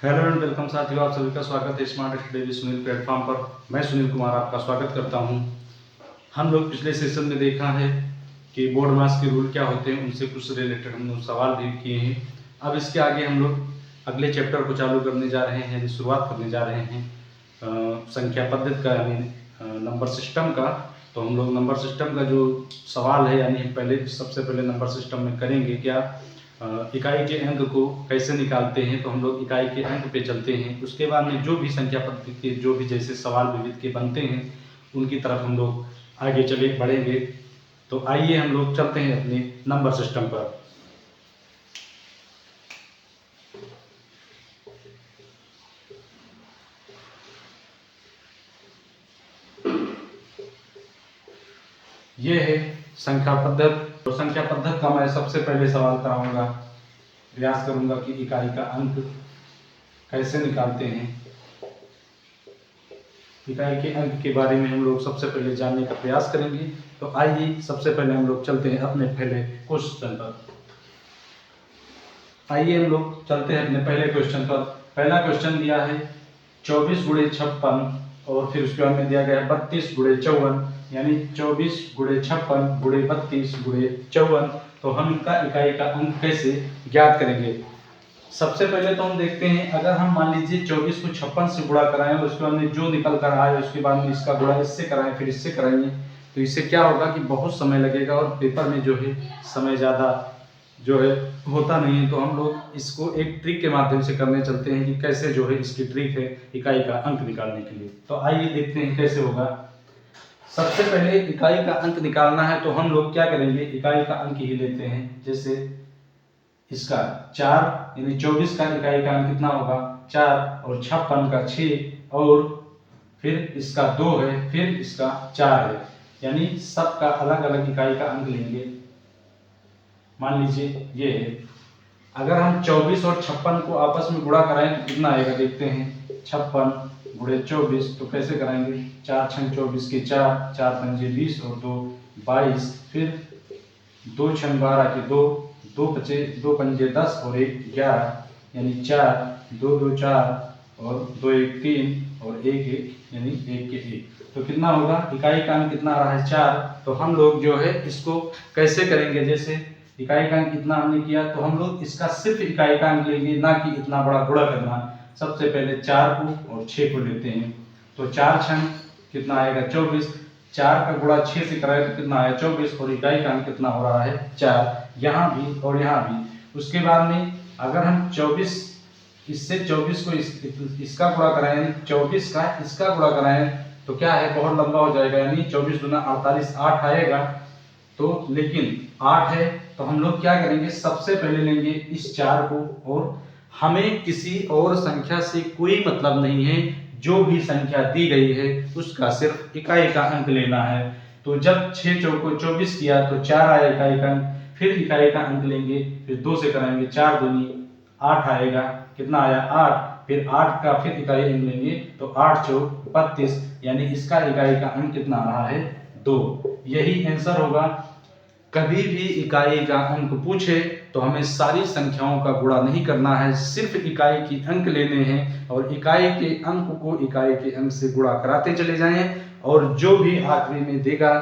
Hello and welcome साथियों, आप सभी का स्वागत है स्मार्ट स्टडी सुनील प्लेटफॉर्म पर। मैं सुनील कुमार आपका स्वागत करता हूं। हम लोग पिछले सेशन में देखा है कि बोर्ड मास के रूल क्या होते हैं, उनसे कुछ रिलेटेड हम लोग सवाल भी किए हैं। अब इसके आगे हम लोग अगले चैप्टर को चालू करने जा रहे हैं, यानी शुरुआत करने जा रहे हैं संख्या पद्धति का, यानी नंबर सिस्टम का। तो हम लोग नंबर सिस्टम का जो सवाल है, यानी पहले सबसे पहले नंबर सिस्टम में करेंगे क्या, इकाई के अंक को कैसे निकालते हैं। तो हम लोग इकाई के अंक पे चलते हैं। उसके बाद में जो भी संख्या पद्धति के जो भी जैसे सवाल विविध के बनते हैं, उनकी तरफ हम लोग आगे चले बढ़ेंगे। तो आइए हम लोग चलते हैं अपने नंबर सिस्टम पर। ये है संख्या पद्धति। तो संख्या पद्धति का मैं सबसे पहले सवाल कराऊंगा, प्रयास करूंगा कि इकाई का अंक कैसे निकालते हैं। इकाई के अंक के बारे में हम लोग सबसे पहले जानने का प्रयास करेंगे। तो आइए सबसे पहले हम लोग चलते हैं अपने पहले क्वेश्चन पर। आइए हम लोग चलते हैं अपने पहले क्वेश्चन पर। पहला क्वेश्चन दिया है 24 गुणे 56 और फिर उसके बाद में दिया गया है 32 गुणे 54, यानी 24 गुणे 56 गुणे 32 गुणे 54। तो हम इनका इकाई का अंक कैसे ज्ञात करेंगे। सबसे पहले तो हम देखते हैं, अगर हम मान लीजिए 24 को 56 से गुणा कराएं और उसके बाद में जो निकल कर आए उसके बाद में इसका गुणा इससे कराएं फिर इससे कराएंगे, तो इससे क्या होगा कि बहुत समय लगेगा और पेपर में जो है समय ज़्यादा जो है होता नहीं है। तो हम लोग इसको एक ट्रिक के माध्यम से करने चलते हैं कि कैसे जो है इसकी ट्रिक है इकाई का अंक निकालने के लिए। तो आइए देखते हैं कैसे होगा। सबसे पहले इकाई का अंक निकालना है तो हम लोग क्या करेंगे, इकाई का अंक ही लेते हैं। जैसे इसका 4 यानी 24 का इकाई का अंक कितना होगा 4, और 56 का 6, और फिर इसका 2 है, फिर इसका 4 है, यानी सबका अलग अलग इकाई का अंक लेंगे। मान लीजिए ये है, अगर हम 24 और 56 को आपस में गुणा कराएं तो कितना आएगा देखते हैं। 56 गुणे 24 तो कैसे कराएंगे, 4 छंग 24 के 4, 4 पंजे 20 और 2 22, फिर 2 छंग 12 के 2, 2 पंजे 10 और 1 11, यानी 4, 2 2 4 और 2 1 3 और 1 1, यानी 1 के 1। तो कितना होगा, इकाई का अंक कितना आ रहा है 4। तो हम लोग जो है इसको कैसे करेंगे, जैसे इकाई का अंक कितना हमने किया तो हम लोग इसका सिर्फ इकाई का अंक लेंगे, ना कि इतना बड़ा गुणा करना। सबसे पहले 4 को और 6 को लेते हैं। तो 4 छंग कितना आएगा 24, 4 का गुणा 6 से कराए तो कितना आया 24, और इकाई का अंक कितना हो रहा है 4, यहाँ भी और यहाँ भी। उसके बाद में अगर हम 24 इससे 24 को इसका गुणा कराएं, 24 का इसका गुणा कराएं तो क्या है, बहुत लंबा हो जाएगा, यानी 24 दूना 48, 8 आएगा। तो लेकिन 8 है तो हम लोग क्या करेंगे, सबसे पहले लेंगे इस 4 को, और हमें किसी और संख्या से कोई मतलब नहीं है, जो भी संख्या दी गई है उसका सिर्फ इकाई का अंक लेना है। तो जब 6 चौको 24 किया तो 4 आया इकाई का अंक, फिर इकाई का अंक लेंगे, फिर 2 से कराएंगे, 4 दूनी 8 आएगा, कितना आया 8, फिर 8 का फिर इकाई अंक लेंगे तो 8 चौक 32, यानी इसका इकाई का अंक कितना आ रहा है 2। यही आंसर होगा। कभी भी इकाई का अंक पूछे तो हमें सारी संख्याओं का गुणा नहीं करना है, सिर्फ इकाई के अंक लेने हैं और इकाई के अंक को इकाई के अंक से गुणा कराते चले जाएं, और जो भी आखिरी में देगा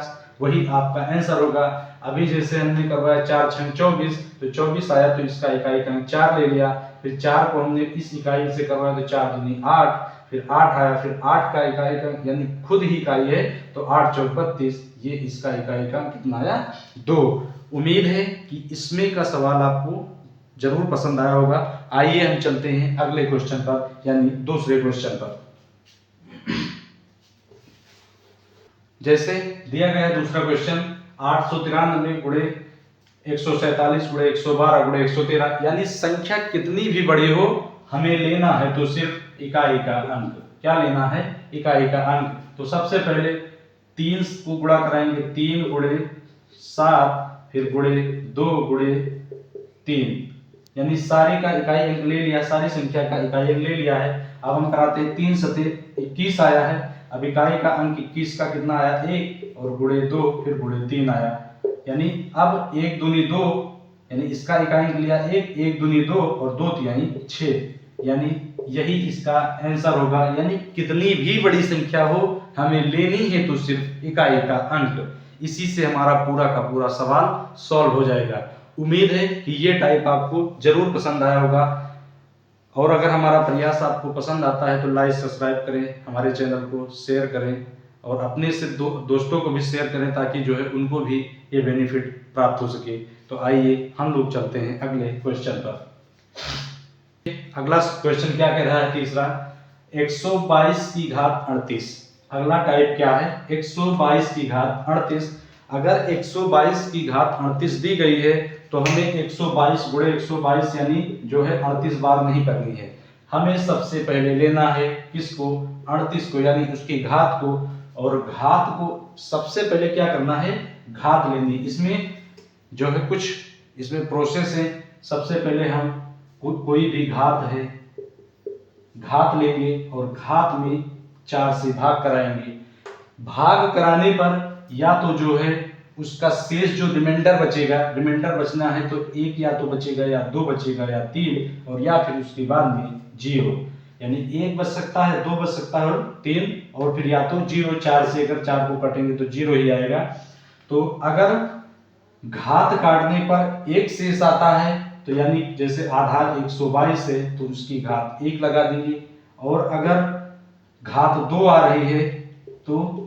वही आपका आंसर होगा। अभी जैसे हमने करवाया 4 छंग 24, तो 24 आया तो इसका इकाई का अंक 4 ले लिया, फिर 4 को हमने इस इकाई से करवाया तो 4 दूनी 8, फिर 8 आया, फिर 8 का इकाई का यानी खुद ही इकाई है तो 8 चौक 32, ये इसका इकाई का कितना आया 2। उम्मीद है कि इसमें का सवाल आपको जरूर पसंद आया होगा। आइए हम चलते हैं अगले क्वेश्चन पर, यानी दूसरे क्वेश्चन पर। जैसे दिया गया दूसरा क्वेश्चन 893 गुणे 147 गुणे 112 गुणे 113, यानी संख्या कितनी भी बड़ी हो हमें लेना है तो सिर्फ इकाई का अंक। क्या लेना है, इकाई का अंक। तो सबसे पहले 3 को गुणा कराएंगे, 3 गुणे 7, फिर गुणे 2 गुणे 3, यानी सारे का इकाई अंक ले लिया, सारी संख्या का इकाई अंक ले लिया है। अब हम कराते हैं 3 सते 21 आया है, अब इकाई का अंक 21 का कितना आया 1, और गुणे 2 फिर गुणे 3 आया, यानी अब 1 दूनी 2, यानी इसका इकाई अंक लिया 1, 1 दूनी 2 और 2 तिहाई 6, यानी यही इसका आंसर होगा। यानी कितनी भी बड़ी संख्या हो, हमें लेनी है तो सिर्फ इकाई का अंक। इसी से हमारा पूरा का पूरा सवाल सॉल्व हो जाएगा। उम्मीद है कि ये टाइप आपको जरूर पसंद आया होगा, और अगर हमारा प्रयास आपको पसंद आता है तो लाइक सब्सक्राइब करें, हमारे चैनल को शेयर करें और अपने से दोस्तों को भी शेयर करें, ताकि जो है उनको भी ये बेनिफिट प्राप्त हो सके। तो आइए हम लोग चलते हैं अगले क्वेश्चन पर। अगला क्वेश्चन क्या कह रहा है? तीसरा, 122 की घात 38। अगला टाइप क्या है? 122 की घात 38। अगर 122 की घात 38 दी गई है तो हमें 122 गुणे 122 यानी जो है 38 बार नहीं करनी है। हमें सबसे पहले लेना है किसको? 38 को, यानी उसकी घात को। और घात को सबसे पहले क्या करना है? घात लेनी। इसमें जो है कुछ इसमें प्रोसेस है। सबसे पहले हम कोई भी घात है, घात लेंगे और घात में 4 से भाग कराएंगे। भाग कराने पर या तो जो है उसका शेष जो रिमाइंडर बचेगा, रिमाइंडर बचना है तो 1 या तो बचेगा या 2 बचेगा या 3, और या फिर उसके बाद में 0। यानी 1 बच सकता है, 2 बच सकता है और 3, और फिर या तो 0। 4 से अगर 4 को काटेंगे तो 0 ही आएगा। तो अगर घात काटने पर 1 शेष आता है तो यानी जैसे आधार 122 है तो उसकी घात 1 लगा देंगे, और अगर घात 2 आ रही है तो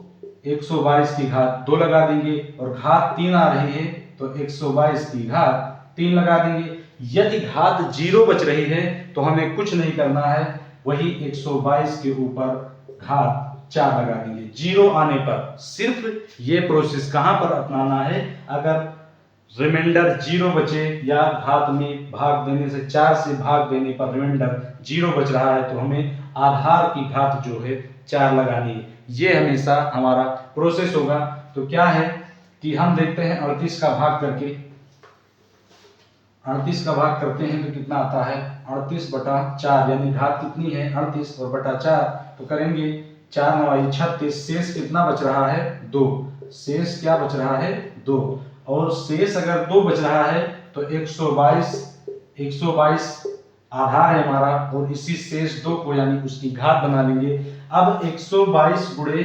122 की घात 2 लगा देंगे, और घात 3 आ रही है तो 122 की घात 3 लगा देंगे। यदि घात 0 बच रही है तो हमें कुछ नहीं करना है, वही 122 के ऊपर घात 4 लगा देंगे। 0 आने पर सिर्फ ये प्रोसेस कहां पर अपनाना है? अगर रिमाइंडर 0 बचे या घात में भाग देने से 4 से भाग देने पर रिमाइंडर 0 बच रहा है तो हमें आधार की घात जो है 4 लगानी है। ये हमेशा हमारा प्रोसेस होगा। तो क्या है कि हम देखते हैं 38 का भाग करके, 38 का भाग करते हैं तो कितना आता है? 38 बटा 4, यानी घात कितनी है? 38 और बटा 4 तो करेंगे 4 9 36। शेष कितना बच रहा है? 2। शेष क्या बच रहा है? 2। और शेष अगर 2 बच रहा है तो 122 आधार है हमारा, और इसी शेष 2 को यानी उसकी घात बना लेंगे। अब 122 गुणे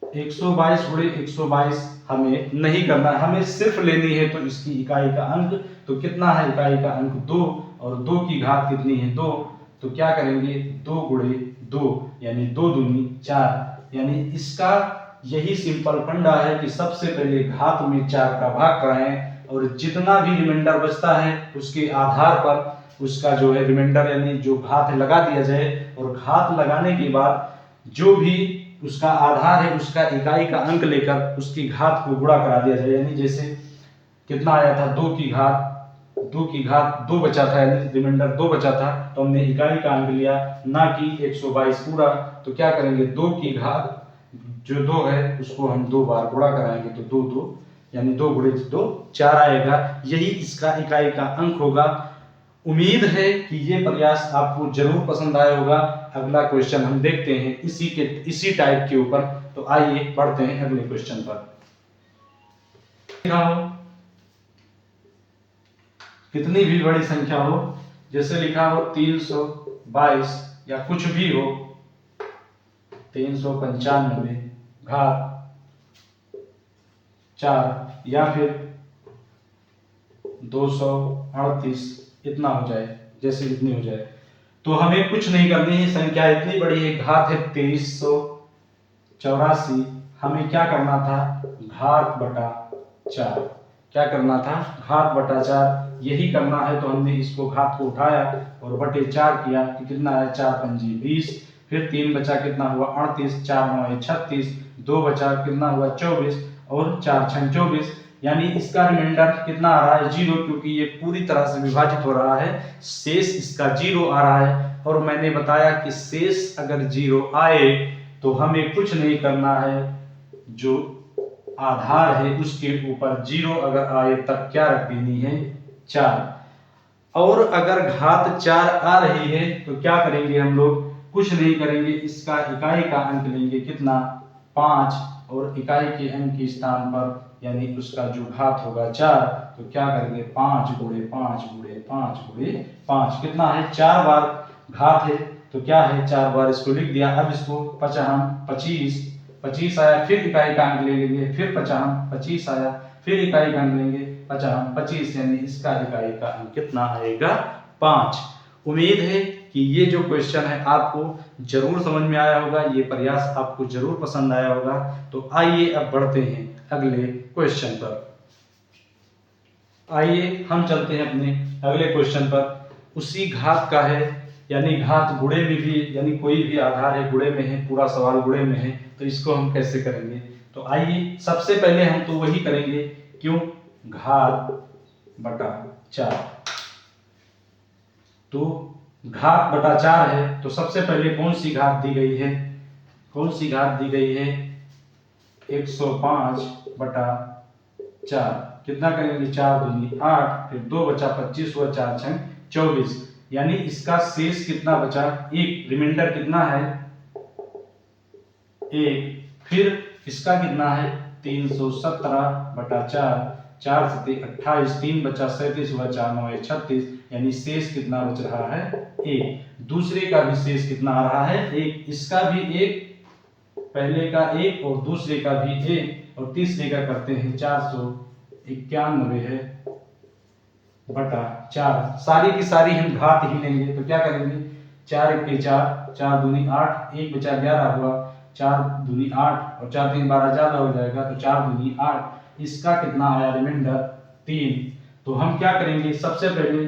122 हमें नहीं करना, हमें सिर्फ लेनी है तो इसकी इकाई का अंक। तो कितना है इकाई का अंक? 2, और 2 की घात कितनी है? 2। तो क्या करेंगे? 2 गुणे 2 यानी 2 दूनी 4। यानी इसका यही सिंपल फंडा है कि सबसे पहले घात में 4 का भाग कराएं, और जितना भी रिमाइंडर बचता है उसके आधार पर उसका जो है रिमाइंडर यानी जो घात है लगा दिया जाए, और घात लगाने के बाद जो भी उसका आधार है उसका इकाई का अंक लेकर उसकी घात को गुणा करा दिया जाए। यानी जैसे कितना आया था? 2 की घात 2 बचा था, यानी रिमाइंडर 2 बचा था तो हमने इकाई का अंक लिया, ना कि 122 पूरा। तो क्या करेंगे? 2 की घात जो 2 है उसको हम 2 बार गुणा कराएंगे तो 2 2 यानी 2 गुणे 2 4 आएगा। यही इसका इकाई का अंक होगा। उम्मीद है कि ये प्रयास आपको जरूर पसंद आया होगा। अगला क्वेश्चन हम देखते हैं इसी टाइप के ऊपर। तो आइए बढ़ते हैं अगले क्वेश्चन पर। कितनी भी बड़ी संख्या हो, जैसे लिखा हो 322 या कुछ भी हो, 395 घात 4 या फिर 238 इतना हो जाए, जैसे इतनी हो जाए, तो हमें कुछ नहीं करनी है। संख्या इतनी बड़ी है, घात है 2384। हमें क्या करना था? घात बटा 4। क्या करना था? घात बटा 4। यही करना है तो हमने इसको घात को उठाया और बटे 4 किया कि कितना है? 4 पंजी 20, फिर 3 बचा कितना हुआ? 38, 4 9 36, 2 बचा कितना हुआ? 24, और 4 6 24। यानी इसका रिमाइंडर कितना आ रहा है? 0, क्योंकि ये पूरी तरह से विभाजित हो रहा है। शेष इसका 0 आ रहा है, और मैंने बताया कि शेष अगर 0 आए तो हमें कुछ नहीं करना है, जो आधार है उसके ऊपर 0 अगर आए तब क्या रख देनी है? 4। और अगर घात 4 आ रही है तो क्या करेंगे हम लोग? कुछ नहीं करेंगे, इसका इकाई का अंक लेंगे कितना? 5, और इकाई के अंक के स्थान पर यानी उसका जो घात होगा 4, तो क्या करेंगे? 5 गुणे 5 गुणे 5 गुणे 5 कितना है? 4 बार घात है तो क्या है, 4 बार इसको लिख दिया। अब इसको 55 25 आया, फिर इकाई का अंक ले लेंगे, फिर 25 आया, फिर इकाई का अंक लेंगे 25, यानी इसका इकाई का अंक कितना आएगा, 5। उम्मीद है कि ये जो क्वेश्चन है आपको जरूर समझ में आया होगा, ये प्रयास आपको जरूर पसंद आया होगा। तो आइए अब बढ़ते हैं अगले क्वेश्चन पर। आइए हम चलते हैं अपने अगले क्वेश्चन पर। उसी घात का है, यानी घात गुणे में भी, यानी कोई भी आधार है गुणे में है, पूरा सवाल गुणे में है, तो इसको हम कैसे करेंगे। तो आइए सबसे पहले हम तो वही करेंगे, क्यों, घात बटा 4। तो घात बटा 4 है, तो सबसे पहले कौन सी घात दी गई है, कौन सी घात दी गई है, 105 बटा 4। कितना करेंगे, 4 दूनी 8, फिर 2 बचा 25 हुआ, 4 छंग 24, यानी इसका शेष कितना बचा, 1, रिमाइंडर कितना है 1, फिर इसका कितना है 317 बटा 4, 4 सते 28, 3 बचा 37 हुआ, 4 9 36, यानी शेष कितना बच रहा है 1। दूसरे का भी शेष कितना आ रहा है 1, इसका भी 1, पहले का 1 और दूसरे का भी 1, और तीसरे का करते हैं 491 है बटा 4। सारी की सारी हम घात ही लेंगे, तो क्या करेंगे, 4 1 4, 4 दूनी 8, 1 बचा 11 हुआ, 4 दूनी 8 और 4 3 12 ज्यादा हो जाएगा, तो 4 दूनी 8, इसका कितना आया रिमाइंडर 3। तो हम क्या करेंगे, सबसे पहले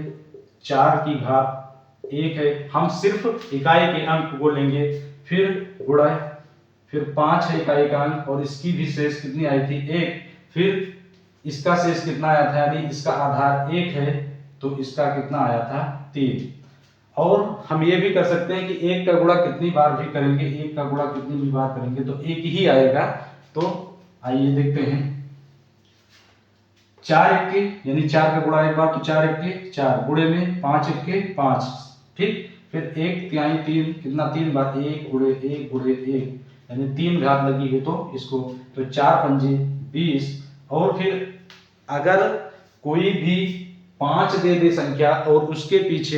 4 की घात 1 है, हम सिर्फ इकाई के अंक को लेंगे, फिर गुणा, फिर 5 है इकाई का अंक, और इसकी भी शेष कितनी आई थी 1, फिर इसका शेष कितना आया था, यानी इसका आधार 1 है, तो इसका कितना आया था 3। और हम ये भी कर सकते हैं कि 1 का गुणा कितनी बार भी करेंगे, 1 का गुणा कितनी भी बार करेंगे तो 1 ही आएगा। तो आइए देखते हैं, 4 1 के, यानी 4 का गुणा एक बार, तो 4 1 के 4, गुणे में 5 1 के 5, ठीक, फिर 1 तिहाई 3, कितना 3 बार, 1 गुणे 1 गुणे 1, यानी 3 घात लगी है, तो इसको, तो 4 पंजे 20, और फिर अगर कोई भी 5 दे दे संख्या और उसके पीछे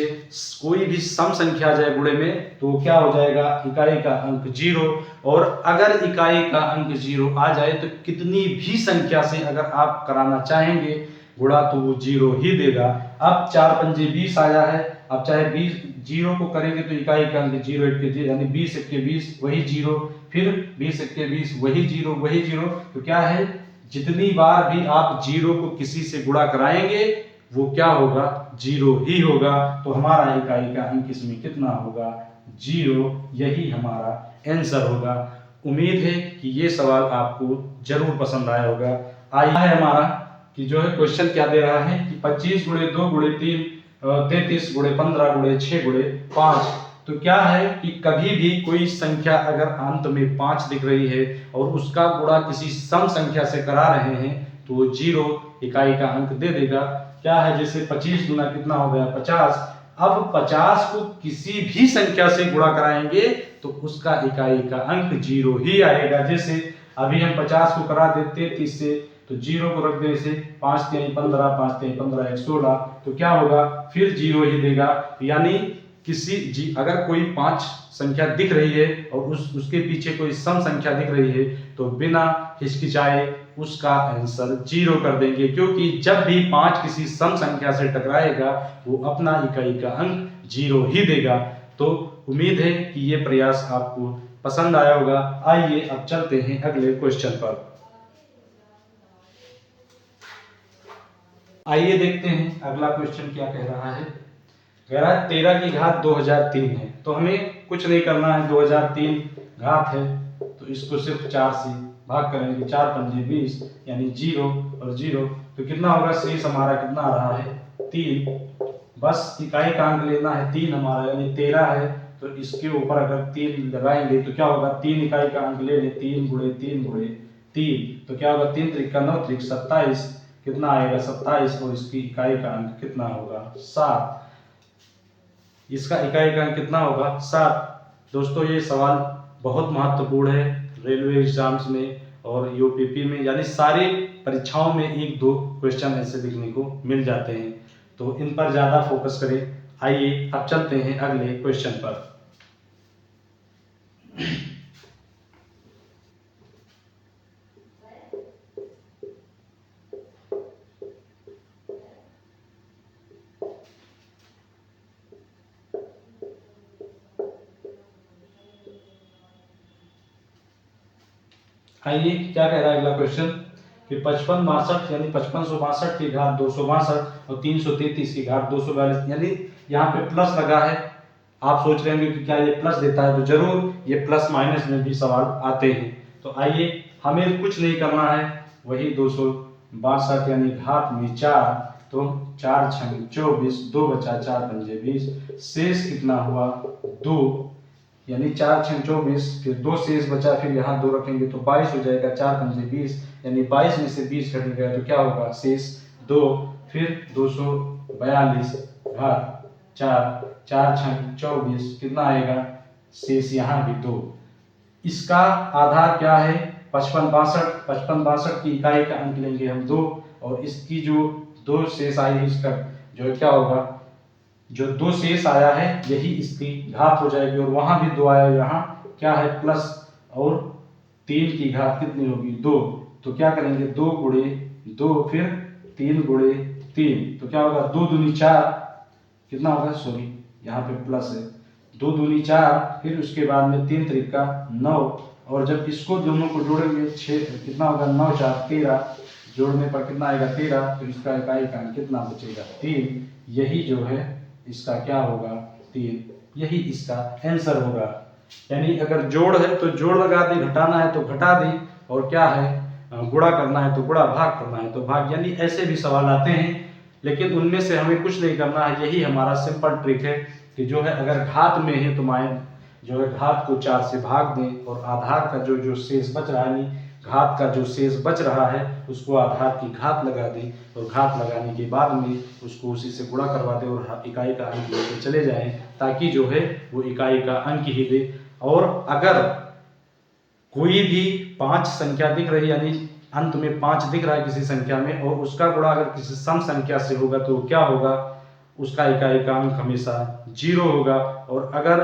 कोई भी सम संख्या आ जाए गुणे में, तो क्या हो जाएगा, इकाई का अंक 0। और अगर इकाई का अंक 0 आ जाए तो कितनी भी संख्या से अगर आप कराना चाहेंगे गुणा, तो वो 0 ही देगा। अब 4 पंजे 20 आया है, अब चाहे 20 0 को करेंगे तो इकाई का अंक 0 1 के 0, यानी 20 1 के 20 वही 0, फिर 20 1 के 20 वही 0 वही 0। तो क्या है, जितनी बार भी आप 0 को किसी से गुणा कराएंगे वो क्या होगा, 0 ही होगा। तो हमारा इकाई का अंक इसमें कितना होगा, 0, यही हमारा आंसर होगा। उम्मीद है कि ये सवाल आपको जरूर पसंद आया होगा। आया है हमारा कि जो है क्वेश्चन क्या दे रहा है कि 25 गुणे 2 गुणे 3 33 गुणे 15 गुणे 6 गुणे 5। तो क्या है कि कभी भी कोई संख्या अगर अंत में 5 दिख रही है और उसका गुणा किसी सम संख्या से करा रहे हैं तो वो 0 इकाई का अंक दे देगा। क्या है, जैसे 25 गुना कितना हो गया 50। अब 50 को किसी भी संख्या से गुणा कराएंगे तो उसका इकाई का अंक 0 ही आएगा। जैसे अभी हम 50 को करा देते 30 से, तो 0 को रख देने से 5 3 15, 5 3 15 1 16, तो क्या होगा, फिर 0 ही देगा। यानी किसी अगर कोई 5 संख्या दिख रही है और उसके पीछे कोई सम संख्या दिख रही है तो बिना हिचकिचाए उसका आंसर 0 कर देंगे, क्योंकि जब भी 5 किसी सम संख्या से टकराएगा वो अपना इकाई का अंक 0 ही देगा। तो उम्मीद है कि ये प्रयास आपको पसंद आया होगा। आइए अब चलते हैं अगले क्वेश्चन पर। आइए देखते हैं अगला क्वेश्चन क्या कह रहा है। कह रहा है 13 की घात 2003 है, तो हमें कुछ नहीं करना है, 2003 घात है तो इसको सिर्फ 4 से भाग करेंगे, 4 पंजे 20, यानी 0 और 0, तो कितना होगा, शेष हमारा कितना आ रहा है 3। बस इकाई का अंक लेना है 3 हमारा, यानी 13 है, तो इसके ऊपर अगर 3 लगाएंगे तो क्या होगा, 3 इकाई का अंक ले ले, 3 गुणे 3 गुणे 3, तो क्या होगा, 3 त्रिक 9 त्रिक 27, कितना आएगा 27, और इसकी इकाई का अंक कितना होगा 7। इसका इकाई का अंक कितना होगा 7। दोस्तों ये सवाल बहुत महत्वपूर्ण है रेलवे एग्जाम्स में और यूपीपी में, यानी सारी परीक्षाओं में 1-2 क्वेश्चन ऐसे लिखने को मिल जाते हैं, तो इन पर ज़्यादा फोकस करें। आइए अब चलते हैं अगले क्वेश्चन पर। आइए क्या कह रहा है अगला क्वेश्चन कि 5562 यानी 5562 की घात 262 और 333 की घात 242, यानी यहाँ पे प्लस लगा है। आप सोच रहे होंगे कि क्या ये प्लस देता है, तो जरूर ये प्लस माइनस में भी सवाल आते हैं। तो आइए हमें कुछ नहीं करना है, वही 262 यानी घात में 4, तो 4 छंग 24, 2 बचा 4 पंजे 20, शेष कितना हुआ 2, यानी 4 छंग 24, फिर 2 शेष बचा, फिर यहाँ 2 रखेंगे तो 22 हो जाएगा, 4 पंजे 20, यानी 22 में से 20 घट गया तो क्या होगा शेष 2, फिर 242 घात 4, 4 छंग 24 कितना आएगा शेष यहाँ भी 2। इसका आधार क्या है 5562 की इकाई का अंक लेंगे हम 2, और इसकी जो 2 शेष आई है इसका जो क्या होगा, जो 2 शेष आया है यही इसकी घात हो जाएगी, और वहां भी 2 आया, यहाँ क्या है प्लस, और 3 की घात कितनी होगी 2, तो क्या करेंगे 2 गुणे 2, फिर 3 गुणे 3, तो क्या होगा 2 दूनी 4 कितना होगा, सॉरी यहाँ पे प्लस है, 2 दूनी 4, फिर उसके बाद में 3 त्रिका 9, और जब इसको दोनों को जोड़ेंगे 6 कितना होगा 9 4 13, जोड़ने पर कितना आएगा 13, तो इसका इकाई का कितना बचेगा 3, यही जो है इसका क्या होगा 3, यही इसका आंसर होगा। यानी अगर जोड़ है तो जोड़ लगा दी, घटाना है तो घटा दी, और क्या है गुणा करना है तो गुणा, भाग करना है तो भाग, यानी ऐसे भी सवाल आते हैं, लेकिन उनमें से हमें कुछ नहीं करना है। यही हमारा सिंपल ट्रिक है कि जो है अगर घात में है तो माए जो है घात को 4 से भाग दें, और आधार का जो शेष बच रहा है, घात का जो शेष बच रहा है उसको आधार की घात लगा दें, और घात लगाने के बाद में उसको उसी से गुणा करवा दें और इकाई का अंक लेके चले जाएं, ताकि जो है वो इकाई का अंक ही दे। और अगर कोई भी 5 संख्या दिख रही, यानी अंत में 5 दिख रहा है किसी संख्या में, और उसका गुणा अगर किसी सम संख्या से होगा तो क्या होगा, उसका इकाई का अंक हमेशा 0 होगा। और अगर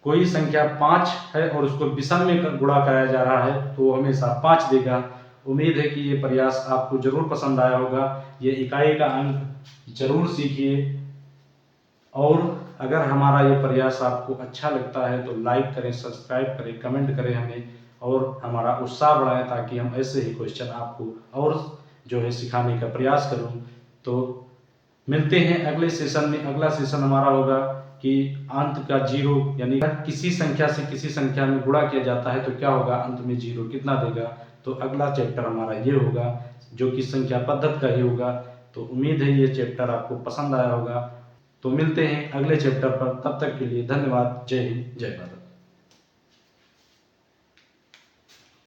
कोई संख्या 5 है और उसको विषम में गुणा कराया जा रहा है तो वो हमेशा 5 देगा। उम्मीद है कि ये प्रयास आपको जरूर पसंद आया होगा, ये इकाई का अंक जरूर सीखिए, और अगर हमारा ये प्रयास आपको अच्छा लगता है तो लाइक करें, सब्सक्राइब करें, कमेंट करें हमें, और हमारा उत्साह बढ़ाएं, ताकि हम ऐसे ही क्वेश्चन आपको और जो है सिखाने का प्रयास करूं। तो मिलते हैं अगले सेशन में। अगला सेशन हमारा होगा कि अंत का 0, यानी किसी संख्या से किसी संख्या में गुणा किया जाता है तो क्या होगा, अंत में 0 कितना देगा। तो अगला चैप्टर हमारा ये होगा जो कि संख्या पद्धति का ही होगा। तो उम्मीद है ये चैप्टर आपको पसंद आया होगा। तो मिलते हैं अगले चैप्टर पर, तब तक के लिए धन्यवाद। जय हिंद, जय भारत।